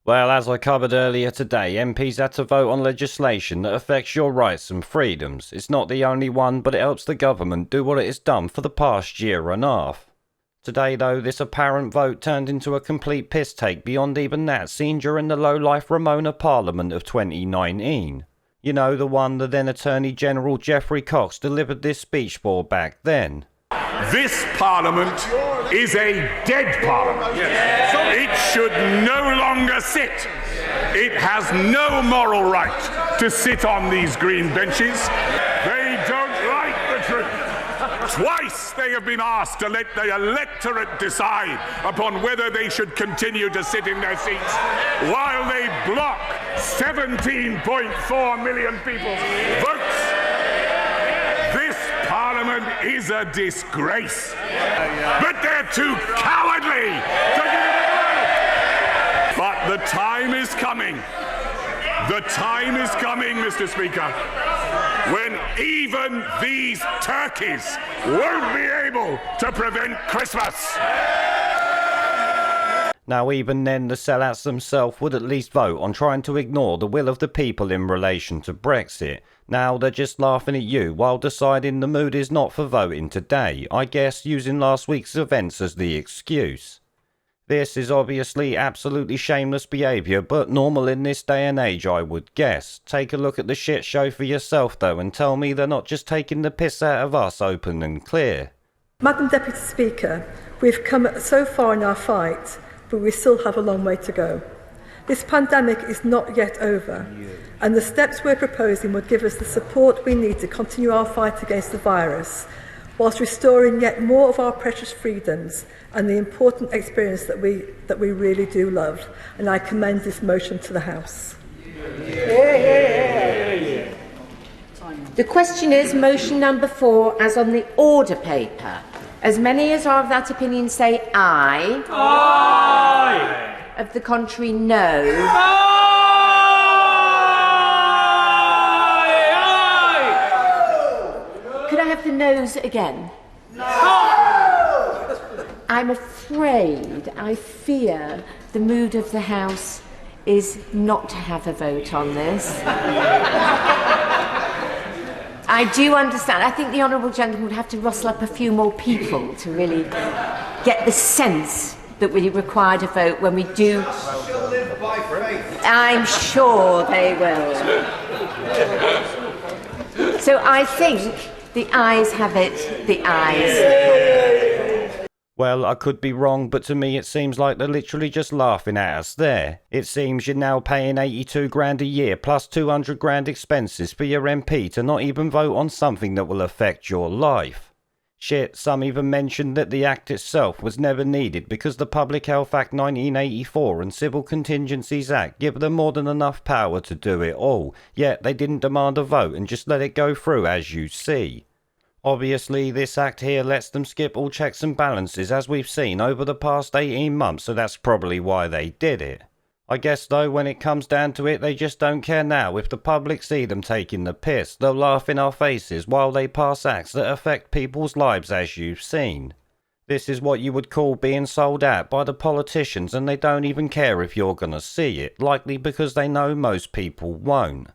Well, as I covered earlier today, MPs had to vote on legislation that affects your rights and freedoms. It's not the only one, but it helps the government do what it has done for the past year and a half. Today, though, this apparent vote turned into a complete piss take beyond even that seen during the low-life Ramona Parliament of 2019. You know, the one the then Attorney General Geoffrey Cox delivered this speech for back then. This Parliament is a dead Parliament. It should no longer sit. It has no moral right to sit on these green benches. They don't like the truth. Twice they have been asked to let the electorate decide upon whether they should continue to sit in their seats, while they block 17.4 million people's votes. This Parliament is a disgrace, but they're too cowardly to give it a go. But the time is coming. The time is coming, Mr. Speaker, when even these turkeys won't be able to prevent Christmas. Now, even then, the sellouts themselves would at least vote on trying to ignore the will of the people in relation to Brexit. Now, they're just laughing at you while deciding the mood is not for voting today, I guess using last week's events as the excuse. This is obviously absolutely shameless behaviour, but normal in this day and age, I would guess. Take a look at the shit show for yourself, though, and tell me they're not just taking the piss out of us open and clear. Madam Deputy Speaker, we've come so far in our fight, but we still have a long way to go. This pandemic is not yet over, and the steps we're proposing would give us the support we need to continue our fight against the virus, whilst restoring yet more of our precious freedoms and the important experience that we really do love. And I commend this motion to the House. The question is motion number 4 as on the order paper. As many as are of that opinion say aye. Aye. Of the contrary, no. Aye. Could I have the noes again? No. I'm afraid, I fear, the mood of the House is not to have a vote on this. I do understand. I think the Honourable Gentleman would have to rustle up a few more people to really get the sense that we required a vote when we do. I'm sure they will. So I think the ayes have it, the ayes. Well, I could be wrong, but to me it seems like they're literally just laughing at us there. It seems you're now paying 82 grand a year plus 200 grand expenses for your MP to not even vote on something that will affect your life. Shit, some even mentioned that the Act itself was never needed because the Public Health Act 1984 and Civil Contingencies Act give them more than enough power to do it all, yet they didn't demand a vote and just let it go through as you see. Obviously, this act here lets them skip all checks and balances as we've seen over the past 18 months, so that's probably why they did it. I guess though, when it comes down to it, they just don't care now. If the public see them taking the piss, they'll laugh in our faces while they pass acts that affect people's lives as you've seen. This is what you would call being sold out by the politicians, and they don't even care if you're gonna see it, likely because they know most people won't.